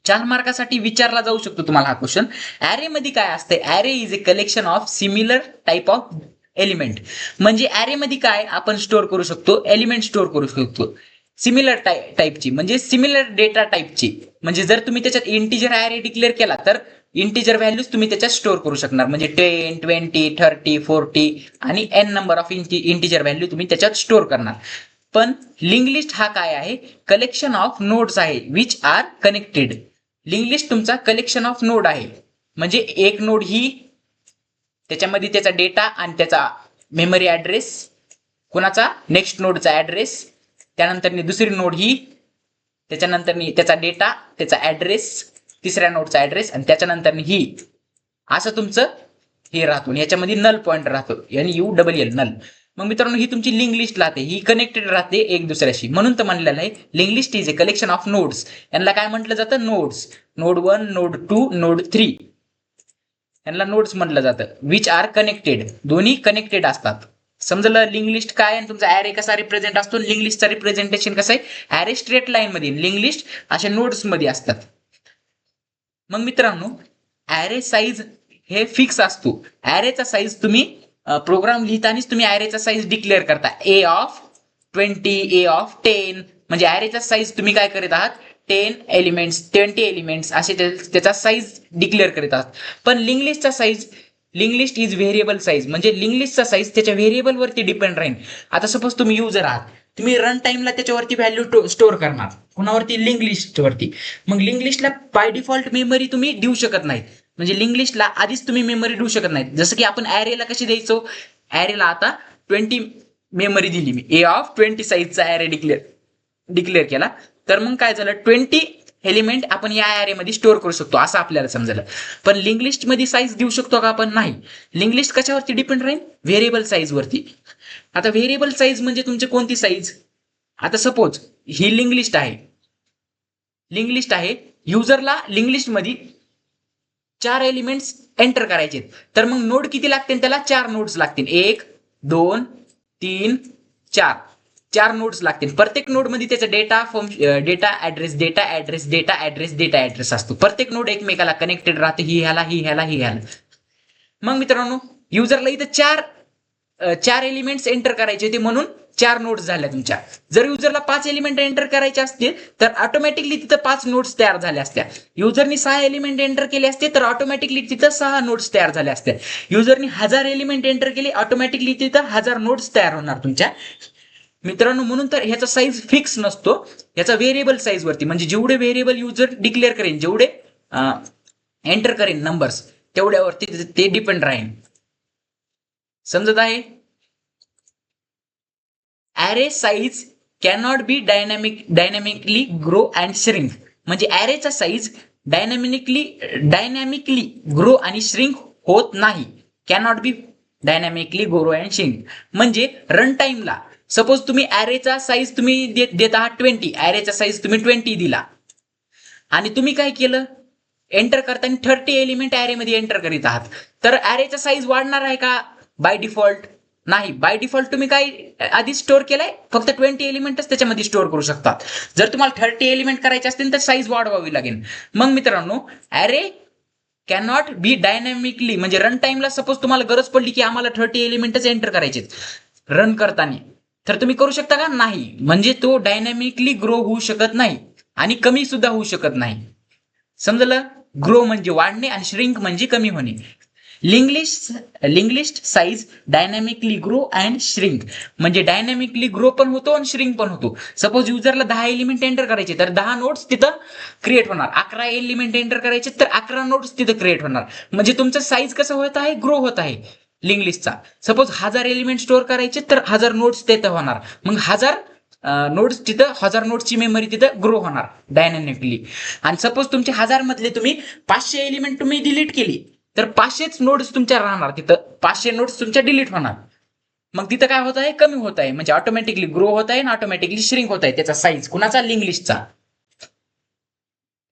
4 मार्कासाठी विचारला जाऊ शकतो तुम्हाला हा क्वेश्चन. ऍरे मध्ये काय असते, array is a collection of similar type of element. म्हणजे ऍरे मध्ये काय आपण स्टोअर करू शकतो, एलिमेंट स्टोअर करू शकतो सिमिलर टाईपची, म्हणजे सिमिलर डेटा टाईपची. म्हणजे जर तुम्ही त्याच्यात इंटिजर ऍरे डिक्लेअर केला तर इंटिजर व्हॅल्यूज तुम्ही त्याच्यात स्टोअर करू शकणार. म्हणजे 10 20 30 40 आणि n number of integer value तुम्ही त्याच्यात स्टोअर करणार. पण लिंक लिस्ट हा काय आहे, कलेक्शन ऑफ नोड्स आहे which are connected. Link list तुमचा कलेक्शन ऑफ नोड आहे. म्हणजे एक नोड ही त्याच्यामध्ये त्याचा डेटा आणि त्याचा मेमरी ऍड्रेस, कुणाचा नेक्स्ट नोडचा ऍड्रेस, त्यानंतर दुसरी नोड ही त्याच्यानंतर त्याचा डेटा, त्याचा ऍड्रेस, 3ऱ्या नोडचा ऍड्रेस आणि त्याच्यानंतर ही असं तुमचं हे राहतो. याच्यामध्ये नल पॉइंट राहतो, NULL नल. मग मित्रांनो, ही तुमची लिंक लिस्ट राहते, ही कनेक्टेड राहते एक दुसऱ्याशी. म्हणून तर म्हणलेलं आहे link list is a collection of nodes. यांना काय म्हटलं जातं, नोड्स. नोड 1, नोड 2, नोड 3 यांना नोड्स म्हटलं जातं. विच आर कनेक्टेड, दोन्ही कनेक्टेड असतात. समजलं लिंक लिस्ट काय आणि तुमचा ऍरे कसा रिप्रेझेंट असतो. लिंक लिस्टचा रिप्रेझेंटेशन कसं आहे, ऍरे स्ट्रेट लाईन मध्ये, लिंक लिस्ट अशा नोड्स मध्ये असतात. मग मित्रांनो, ऍरे साईज हे फिक्स असतो. ऍरेचा साईज तुम्ही प्रोग्राम लिहितानाच तुम्ही ऍरेचा साईज डिक्लेअर करता. A20, A10, म्हणजे ऍरेचा साईज तुम्ही काय करत आहात, 10 एलिमेंट्स 20 एलिमेंट्स असे त्याचा साईज डिक्लेअर करत आहात. पण लिंक लिस्टचा size, link list is variable size. म्हणजे लिंक लिस्टचा साईज त्याच्या व्हेरिएबल वरती डिपेंड राहील. आता सपोज तुम्ही युजर आहात, तुम्ही रन टाइमला त्याच्यावरती व्हॅल्यू स्टोअर करणार, कुणावरती, लिंक लिस्ट वरती. मग लिंक लिस्टला बाय डिफॉल्ट मेमरी तुम्ही देऊ शकत नाही. म्हणजे लिंक लिस्टला आधीच तुम्ही मेमरी देऊ शकत नाही. जसं की आपण ऍरेला कशी द्यायचो, ऍरेला आता 20 मेमरी दिली मी, A20 साईजचा ऍरे डिक्लेअर केला, तर मग काय झालं, 20 एलिमेंट आपण या ऍरे मध्ये स्टोअर करू शकतो असं आपल्याला समजलं. पण लिंक लिस्ट मध्ये साईज देऊ शकतो का आपण, नाही. लिंक लिस्ट कशावरती डिपेंड राहील, व्हेरिएबल साईज वरती. आता व्हेरिएबल साईज म्हणजे तुमची कोणती साईज. आता सपोज ही लिंक लिस्ट आहे, लिंक लिस्ट आहे, युजरला लिंक लिस्ट मध्ये 4 एलिमेंट्स एंटर करायचे, तर मग नोड किती लागतील त्याला, 4 नोड्स लागतील. 1 2 3 4 4 नोड्स लागतील. प्रत्येक नोड मध्ये त्याचा डेटा ऍड्रेस असतो. प्रत्येक नोड एकमेकाला कनेक्टेड राहते, ही ह्याला. मग मित्रांनो, युजरला इथं 4 एलिमेंट्स एंटर करायचे होते, म्हणून 4 नोड्स झाल्या तुमच्या. जर युजरला 5 एलिमेंट एंटर करायचे असतील तर ऑटोमॅटिकली तिथं 5 नोड्स तयार झाल्या असत्या. युजरनी 6 एलिमेंट एंटर केले असते तर ऑटोमॅटिकली तिथं 6 नोड्स तयार झाल्या असत्या. युजरनी 1000 एलिमेंट एंटर केले, ऑटोमॅटिकली तिथं 1000 नोड्स तयार होणार तुमच्या. मित्रांनो, म्हणून तर ह्याचा साईज फिक्स नसतो, याचा व्हेरिएबल साईज वरती. म्हणजे जेवढे व्हेरिएबल युजर डिक्लेअर करेन, जेवढे एंटर करेन नंबर्स, तेवढ्यावरती ते डिपेंड राहील. समजत आहे. Array size cannot be dynamically grow and shrink. म्हणजे ॲरेचा साईज डायनॅमिकली ग्रो आणि श्रिंक होत नाही. Cannot be dynamically grow and shrink म्हणजे रन टाइमला सपोज तुम्ही ॲरेचा साईज तुम्ही देत आहात 20, ॲरेचा साईज तुम्ही 20 दिला आणि तुम्ही काय केलं, एंटर करताना 30 एलिमेंट ॲरेमध्ये एंटर करीत आहात, तर ॲरेचा साईज वाढणार आहे का बाय डिफॉल्ट? नाही. बाय डिफॉल्ट तुम्ही काय आधी स्टोअर केलाय, फक्त 20 एलिमेंटच त्याच्यामध्ये स्टोअर करू शकतात. जर तुम्हाला 30 एलिमेंट करायचे असतील तर साईज वाढवावी लागेल. मग मित्रांनो, ॲरे कॅनॉट बी डायनॅमिकली म्हणजे रन टाइमला सपोज तुम्हाला गरज पडली की आम्हाला 30 एलिमेंटच एंटर करायचे रन करताना, तर तुम्ही करू शकता का? नाही. म्हणजे तो डायनॅमिकली ग्रो होऊ शकत नाही आणि कमी सुद्धा होऊ शकत नाही. समजलं? ग्रो म्हणजे वाढणे आणि श्रिंक म्हणजे कमी होणे. Link list size dynamically grow and shrink म्हणजे डायनॅमिकली ग्रो पण होतो आणि श्रिंक पण होतो. सपोज युजरला 10 एलिमेंट एंटर करायचे तर 10 नोड्स तिथं क्रिएट होणार. 11 एलिमेंट एंटर करायचे तर 11 नोड्स तिथं क्रिएट होणार. म्हणजे तुमचं साईज कसं होत आहे, ग्रो होत आहे लिंक लिस्टचा. सपोज 1000 एलिमेंट स्टोअर करायचे तर 1000 नोड्स तिथं होणार. मग 1000 नोड्स तिथं 1000 नोड्सची मेमरी तिथं ग्रो होणार डायनॅमिकली. आणि सपोज तुमचे 1000 मधले तुम्ही 500 एलिमेंट तुम्ही डिलीट केली तर 500च नोड्स तुमच्या राहणार तिथं, 500 नोड्स तुमच्या डिलीट होणार. मग तिथं काय होत आहे, कमी होत आहे. म्हणजे ऑटोमॅटिकली ग्रो होत आहे आणि ऑटोमॅटिकली श्रिंक होत आहे त्याचा साईज. कुणाचा? लिंक लिस्टचा.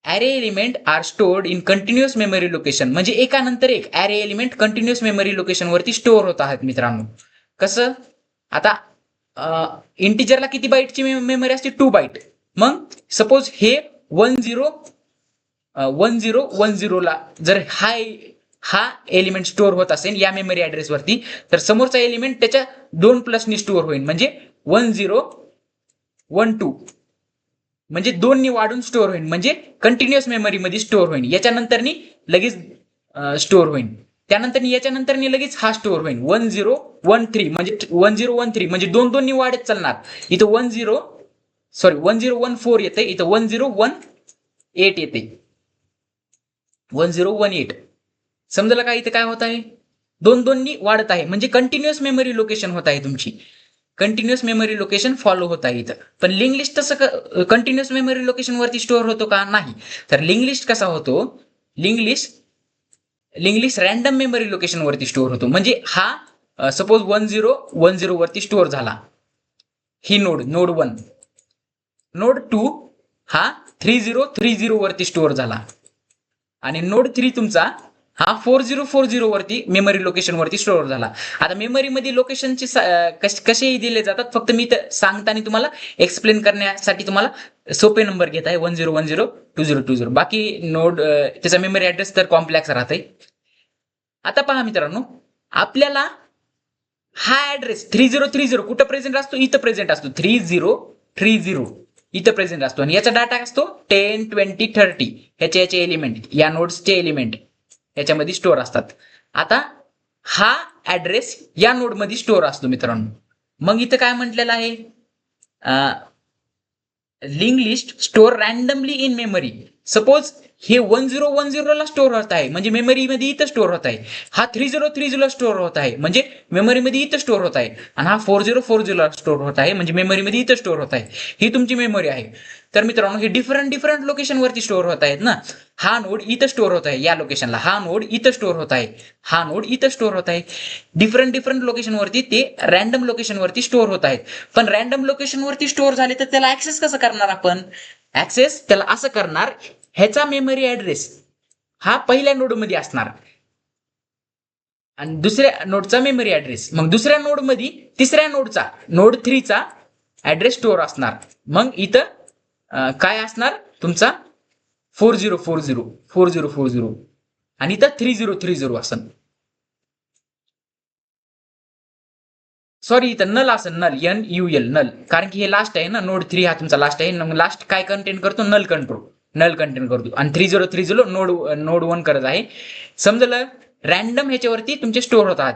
Array element are stored in continuous memory location म्हणजे एकानंतर एक array element continuous memory location वरती स्टोअर होत आहेत मित्रांनो. कसं? आता इंटिजरला किती बाईटची मेमरी असते? 2 बाईट. मग सपोज हे 1010 ला जर हा एलिमेंट स्टोअर होत असेल या मेमरी ऍड्रेस वरती, तर समोरचा एलिमेंट त्याच्या 2+ स्टोअर होईल म्हणजे 1012 म्हणजे 2 वाढून स्टोअर होईल म्हणजे कंटिन्युअस मेमरी मध्ये स्टोअर होईल. याच्यानंतर लगेच स्टोअर होईल. त्यानंतर याच्यानंतर लगेच हा स्टोअर होईल 1013 म्हणजे 1013 म्हणजे 2 वाढत चालणार. इथं 1014 येते, इथं 1018 येते, 1018. समजलं का? इथे काय होत आहे, 2 वाढत आहे म्हणजे कंटिन्युअस मेमरी लोकेशन होत आहे तुमची. कंटिन्युअस मेमरी लोकेशन फॉलो होत आहे इथं. पण लिंक लिस्ट तसं कंटिन्युअस मेमरी लोकेशन वरती स्टोअर होतो का? नाही. तर लिंक लिस्ट कसा होतो, link list random memory location वरती स्टोअर होतो. म्हणजे हा सपोज 1010 वरती स्टोअर झाला ही नोड 1. नोड 2 हा 3030 वरती स्टोअर झाला आणि नोड 3 तुमचा हा 4040 वरती मेमरी लोकेशन वरती स्टोअर झाला. आता मेमरी मध्ये लोकेशनची कसेही दिले जातात, फक्त मी सांगताना तुम्हाला एक्सप्लेन करण्यासाठी तुम्हाला सोपे नंबर घेत आहे 1010 2020. बाकी नोड त्याचा मेमरी ऍड्रेस तर कॉम्प्लेक्स राहते. आता पहा मित्रांनो, आपल्याला हा ऍड्रेस 3030 कुठं प्रेझेंट असतो? इथं प्रेझेंट असतो. 3030 इथं प्रेझेंट असतो आणि याचा डाटा असतो 10 20 30 ह्याचे एलिमेंट, या नोड्सचे एलिमेंट याच्यामध्ये स्टोअर असतात. आता हा ऍड्रेस या नोड मध्ये स्टोअर असतो मित्रांनो. मग इथं काय म्हटलेलं आहे, link list store randomly in memory. Suppose हे 1010 ला स्टोअर होत आहे म्हणजे मेमरी मध्ये इथं स्टोअर होत आहे. हा 3030 ला स्टोअर होत आहे म्हणजे मेमरी मध्ये इथं स्टोअर होत आहे. आणि हा 4040 ला स्टोअर होत आहे म्हणजे मेमरी मध्ये इथं स्टोअर होत आहे. ही तुमची मेमरी आहे. तर मित्रांनो, हे डिफरंट लोकेशन वरती स्टोअर होत आहेत ना. हा नोड इथं स्टोअर होत आहे या लोकेशनला, हा नोड इथं स्टोअर होत आहे, हा नोड इथं स्टोअर होत आहे. डिफरंट लोकेशन वरती ते रॅन्डम लोकेशन वरती स्टोअर होत आहेत. पण रॅन्डम लोकेशन वरती स्टोअर झाले तर त्याला ऍक्सेस कसं करणार आपण? ऍक्सेस त्याला असं करणार, ह्याचा मेमरी ऍड्रेस हा पहिल्या नोड मध्ये असणार आणि दुसऱ्या नोडचा मेमरी ऍड्रेस, मग दुसऱ्या नोड मध्ये तिसऱ्या नोडचा नोड 3 चा ऍड्रेस स्टोअर असणार. मग इथं काय असणार तुमचा 4040 आणि इथं 3030 असं. सॉरी, इथं नल असं, नल NUL नल, कारण की हे लास्ट आहे ना, नोड 3 हा तुमचा लास्ट आहे. लास्ट काय कंटेंट करतो? नल कंटेंट करतो. आणि 3030 नोड 1 करत आहे. समजलं? रॅन्डम ह्याच्यावरती तुमचे स्टोअर होतात.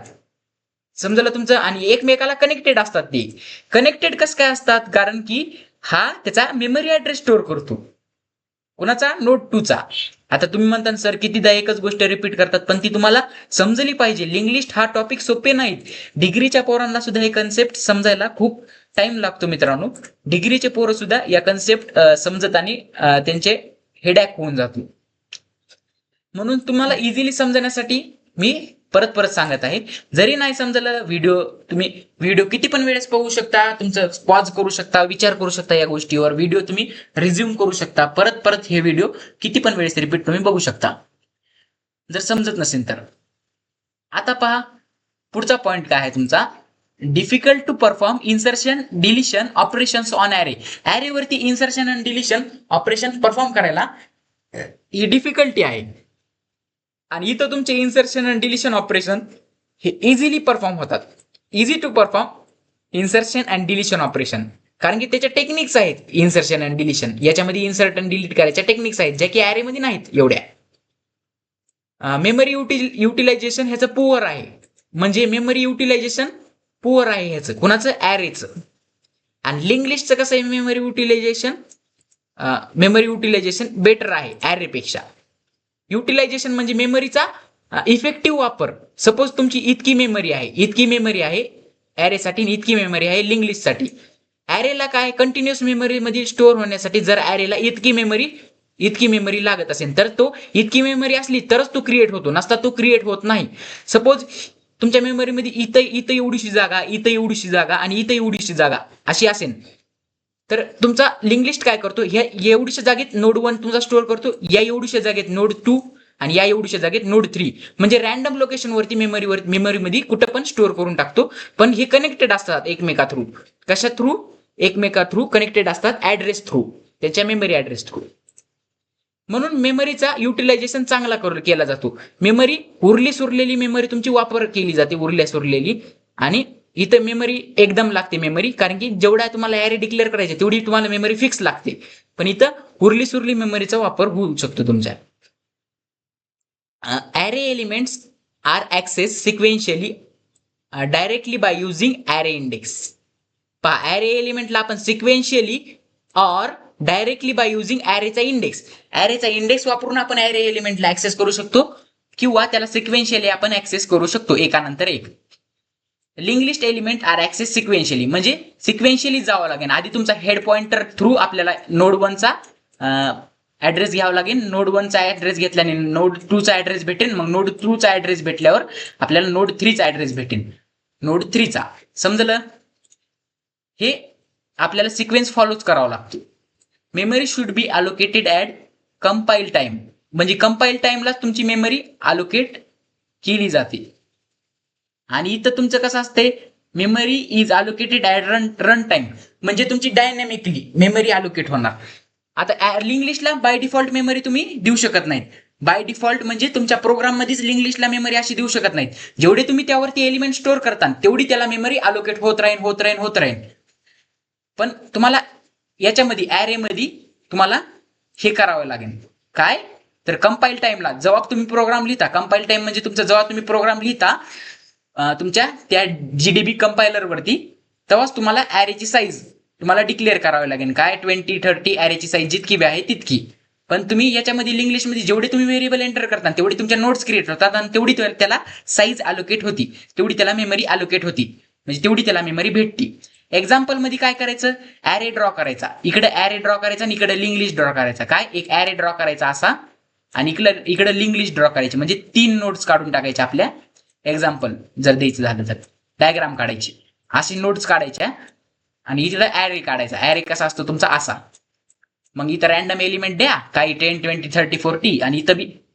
समजलं तुमचं? आणि एकमेकाला कनेक्टेड असतात. ते कनेक्टेड कसं काय असतात? कारण की हा त्याचा मेमरी ऍड्रेस स्टोअर करतो. कुणाचा? नोड 2 चा. आता तुम्ही म्हणता सर कितीदा एकच गोष्ट रिपीट करतात, पण ती तुम्हाला समजली पाहिजे. लिंक लिस्ट हा टॉपिक सोपे नाहीत. डिग्रीच्या पोरांना सुद्धा हे कन्सेप्ट समजायला खूप टाइम लागतो मित्रांनो. डिग्रीचे पोरं सुद्धा या कन्सेप्ट समजताना त्यांचे हेडॅक होऊन जातो. म्हणून तुम्हाला इझिली समजण्यासाठी मी परत परत सांगत आहे. जरी नाही समजलं तुम्ही व्हिडिओ किती पण वेळेस पाहू शकता, तुमचं पॉज करू शकता, विचार करू शकता या गोष्टीवर, व्हिडिओ तुम्ही रिझ्यूम करू शकता, परत परत हे व्हिडिओ किती पण वेळेस रिपीट तुम्ही बघू शकता जर समजत नसेल तर. आता पहा पुढचा पॉइंट काय आहे तुमचा, difficult to perform insertion deletion operations on array. Array वरती इन्सर्शन आणि डिलिशन ऑपरेशन परफॉर्म करायला ही डिफिकल्टी आहे. आणि इथं तुमचे इन्सर्शन आणि डिलिशन ऑपरेशन हे इझिली परफॉर्म होतात. Easy to perform insertion and deletion operation, कारण की त्याच्या टेक्निक्स आहेत. इन्सर्शन अँड डिलिशन याच्यामध्ये इन्सर्ट आणि डिलीट करायच्या टेक्निक्स आहेत ज्या की ॲरे मध्ये नाहीत एवढ्या. मेमरी युटिलायझेशन ह्याचं पुअर आहे, म्हणजे मेमरी युटिलायझेशन पुअर आहे ह्याचं, कुणाचं, ॲरेचं. आणि लिंक लिस्टचं कसं आहे, मेमरी युटिलायझेशन बेटर आहे ॲरेपेक्षा. युटिलायझेशन म्हणजे मेमरीचा इफेक्टिव्ह वापर. सपोज तुमची इतकी मेमरी आहे ॲरेसाठी, इतकी मेमरी आहे लिंक लिस्टसाठी. ॲरेला काय कंटिन्युअस मेमरी मध्ये स्टोअर होण्यासाठी जर ॲरेला इतकी मेमरी लागत असेल तर तो इतकी मेमरी असली तरच तो क्रिएट होतो, नसता तो क्रिएट होत नाही. सपोज तुमच्या मेमरीमध्ये इथं एवढीशी जागा, इथं एवढीशी जागा आणि इथं एवढीशी जागा अशी असेल तर तुमचा लिंक लिस्ट काय करतो, ह्या एवढीशा जागेत नोड 1 तुमचा स्टोअर करतो, या एवढीशा जागेत नोड 2 आणि या एवढीशा जागेत नोड 3, म्हणजे रॅन्डम लोकेशन वरती मेमरीमध्ये कुठं पण स्टोअर करून टाकतो. पण हे कनेक्टेड असतात एकमेका थ्रू. कशा थ्रू? एकमेका थ्रू कनेक्टेड असतात, ऍड्रेस थ्रू, त्याच्या मेमरी ऍड्रेस थ्रू. म्हणून मेमरीचा युटिलायझेशन चांगला केला जातो. मेमरी सुरलेली मेमरी तुमची वापर केली जाते, सुरलेली. आणि इथं मेमरी एकदम लागते मेमरी, कारण की जेवढ्या तुम्हाला ॲरे डिक्लेअर करायचे तेवढी तुम्हाला मेमरी फिक्स लागते. पण इथं सुरली मेमरीचा वापर होऊ शकतो तुमच्या. Array elements are access sequentially directly by using array index. पहा, ॲरे एलिमेंटला आपण sequentially or directly by using ॲरेचा इंडेक्स वापरून आपण ॲरे एलिमेंटला ऍक्सेस करू शकतो, किंवा त्याला सिक्वेन्शियली आपण ऍक्सेस करू शकतो एकानंतर एक. Link list element are access sequentially, म्हणजे सिक्वेन्शियली जावं लागेल. आधी तुमचा हेड पॉइंटर थ्रू आपल्याला नोड 1चा ऍड्रेस घ्यावा लागेल. नोड 1चा ऍड्रेस घेतल्याने नोड 2चा ऍड्रेस भेटेल, मग नोड 2चा ऍड्रेस भेटल्यावर आपल्याला नोड 3चा ऍड्रेस भेटेल, नोड 3चा. समजलं? हे आपल्याला सिक्वेन्स फॉलोच करावा लागतो. Memory should be allocated at compile time, म्हणजे कंपाईल टाइमला तुमची मेमरी अलोकेट केली जाते. आणि इथं तुमचं कसं असते, memory is allocated at run time, म्हणजे तुमची डायनॅमिकली मेमरी अलोकेट होणार. आता लिंक लिस्टला बाय डिफॉल्ट मेमरी तुम्ही देऊ शकत नाहीत. बाय डिफॉल्ट म्हणजे तुमच्या प्रोग्राम मध्येच लिंक लिस्टला मेमरी अशी देऊ शकत नाहीत. जेवढे तुम्ही त्यावरती एलिमेंट स्टोअर करता तेवढी त्याला मेमरी अलोकेट होत राहील. पण तुम्हाला याच्यामध्ये ॲरे मध्ये तुम्हाला हे करावं लागेल. काय तर कंपाईल टाइमला जेव्हा तुम्ही प्रोग्राम लिहिता, कंपाईल टाइम म्हणजे तुमचा जेव्हा तुम्ही प्रोग्राम लिहिता तुमच्या त्या GDB कंपायलर वरती, तेव्हाच तुम्हाला ॲरेची साईज तुम्हाला डिक्लेअर करावी लागेल. काय 20, 30 ॲरेची साईज जितकी बी आहे तितकी. पण तुम्ही याच्यामध्ये लिंक लिस्ट मध्ये जेवढे तुम्ही व्हेरिएबल एंटर करता तेवढे तुमच्या नोट्स क्रिएट होतात, आणि तेवढी त्याला साईज अलोकेट होती, तेवढी त्याला मेमरी अलोकेट होती, म्हणजे तेवढी त्याला मेमरी भेटती. एक्झाम्पल मध्ये काय करायचं, ॲरे ड्रॉ करायचा, इकडे ॲरे ड्रॉ करायचा आणि इकडे लिंक लिस्ट ड्रॉ करायचा. काय, एक ॲरे ड्रॉ करायचा असा आणि इकडे लिंक लिस्ट ड्रॉ करायची, म्हणजे 3 नोट्स काढून टाकायचे. आपल्या एक्झाम्पल जर द्यायचं झालं तर डायग्राम काढायची, अशी नोट्स काढायच्या आणि इकडे ॲरे काढायचा. ॲरे कसा असतो तुमचा असा. मग इथं रॅन्डम एलिमेंट द्या, काही 10, 20, 30, 40, आणि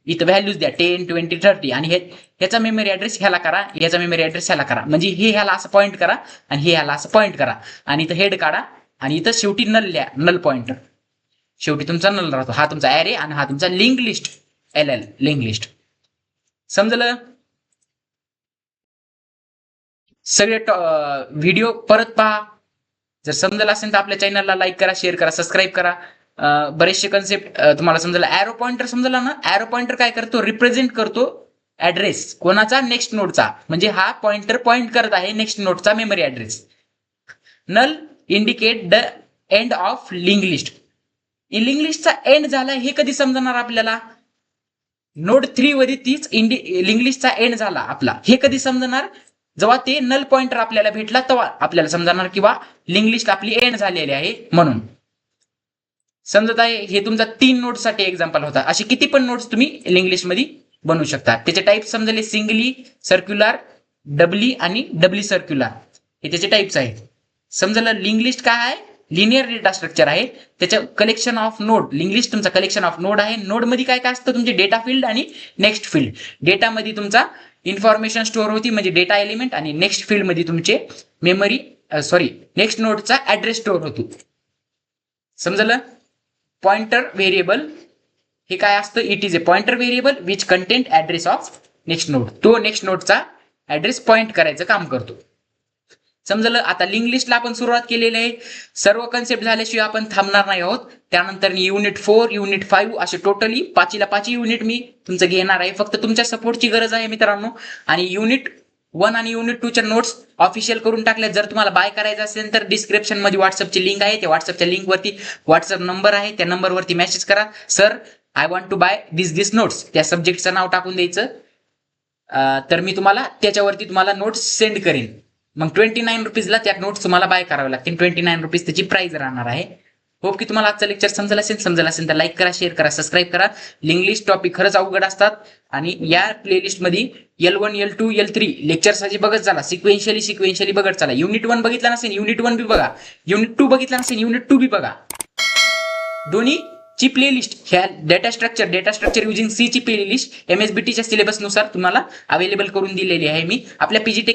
इथं व्हॅल्यूज द्या 10, 20, 30, आणि ह्याचा मेमरी ऍड्रेस ह्याला करा, याचा मेमरी ऍड्रेस ह्याला करा, म्हणजे हे ह्याला असं पॉईंट करा आणि हे ह्याला असं पॉईंट करा, आणि इथं हेड काढा आणि इथं शेवटी नल लिहा, नल पॉइंटर. शेवटी तुमचा नल राहतो. हा तुमचा ॲरे आणि हा तुमचा link list, LL link list. समजलं? सगळे व्हिडिओ परत पहा. जर समजलं असेल तर आपल्या चॅनलला लाईक करा, शेअर करा, सबस्क्राईब करा. बरेचसे कन्सेप्ट तुम्हाला समजलं. ॲरो पॉइंटर समजला ना? ॲरो पॉइंटर काय करतो, रिप्रेझेंट करतो ऍड्रेस कोणाचा, नेक्स्ट नोडचा, म्हणजे हा पॉइंटर पॉइंट करत आहे नेक्स्ट नोडचा memory address. Null indicate the end of link list. Link लिस्टचा एंड झाला हे कधी समजणार आपल्याला, नोड 3 वरती तीच लिंक लिस्टचा एंड झाला आपला, हे कधी समजणार, जेव्हा ते नल पॉइंटर आपल्याला भेटला तेव्हा आपल्याला समजणार किंवा लिंक लिस्ट आपली एंड झालेली आहे म्हणून. समजत आहे. हे तुमचा 3 नोट्ससाठी एक्झाम्पल होता. असे किती पण नोट्स तुम्ही लिंक लिस्ट मध्ये बनवू शकता. त्याचे टाईप समजले, सिंगली, सर्क्युलर, डबली आणि डबली सर्क्युलर हे त्याचे टाईप्स आहेत. समजलं. लिंक लिस्ट काय आहे? लिनियर डेटा स्ट्रक्चर आहे. त्याच्या collection of node. Link list तुमचा कलेक्शन ऑफ नोड आहे. नोड मध्ये काय काय असतं? तुमचे डेटा फील्ड आणि नेक्स्ट फील्ड. डेटा मध्ये तुमचा इन्फॉर्मेशन स्टोअर होती म्हणजे डेटा एलिमेंट, आणि नेक्स्ट फील्ड मध्ये तुमचे मेमरी नेक्स्ट नोडचा ऍड्रेस स्टोअर होतो. समजलं. पॉइंटर व्हेरिएबल हे काय असतं? It is a pointer variable which content address of next node. तो नेक्स्ट नोडचा ऍड्रेस पॉइंट करायचं काम करतो. समजलं. आता लिंक लिस्टला आपण सुरुवात केलेली आहे. सर्व कन्सेप्ट झाल्याशिवाय आपण थांबणार नाही आहोत. त्यानंतर युनिट 4, युनिट 5 असे टोटली 5ला 5 युनिट मी तुमचं घेणार आहे. फक्त तुमच्या सपोर्टची गरज आहे मित्रांनो. आणि युनिट 1 आणि युनिट 2च्या नोट्स ऑफिशियल करून टाकल्या. जर तुम्हाला बाय करायचं असेल तर डिस्क्रिप्शन मध्ये व्हॉट्सअपची लिंक आहे. त्या व्हॉट्सअपच्या लिंकवरती व्हॉट्सअप नंबर आहे, त्या नंबरवरती मेसेज करा. Sir I want to buy this notes, त्या सब्जेक्टचं नाव टाकून द्यायचं. तर मी तुम्हाला त्याच्यावरती तुम्हाला नोट्स सेंड करेन. मग 29 रुपीजला त्या नोट्स तुम्हाला बाय करावे लागतील. 29 रुपीज त्याची प्राइस राहणार आहे. होप की तुम्हाला आजचं लेक्चर समजलं असेल तर लाईक करा, शेअर करा, सबस्क्राईब करा. लिंक लिस्ट टॉपिक खरंच अवघड असतात आणि या प्लेलिस्ट मध्ये L1, L2, L3 लेक्चरसाठी बघत चला. सिक्वेन्शियली बघत चला. युनिट 1 बघितला नसेल युनिट 1 बी बघा. युनिट 2 बघितला नसेल युनिट 2 बी बघा. दोन्ही ची प्लेलिस्ट ह्या डेटा स्ट्रक्चर युजिंग सी ची प्लेलिस्ट MSBT च्या सिलेबस नुसार तुम्हाला अवेलेबल करून दिलेली आहे मी. आपल्या PGTech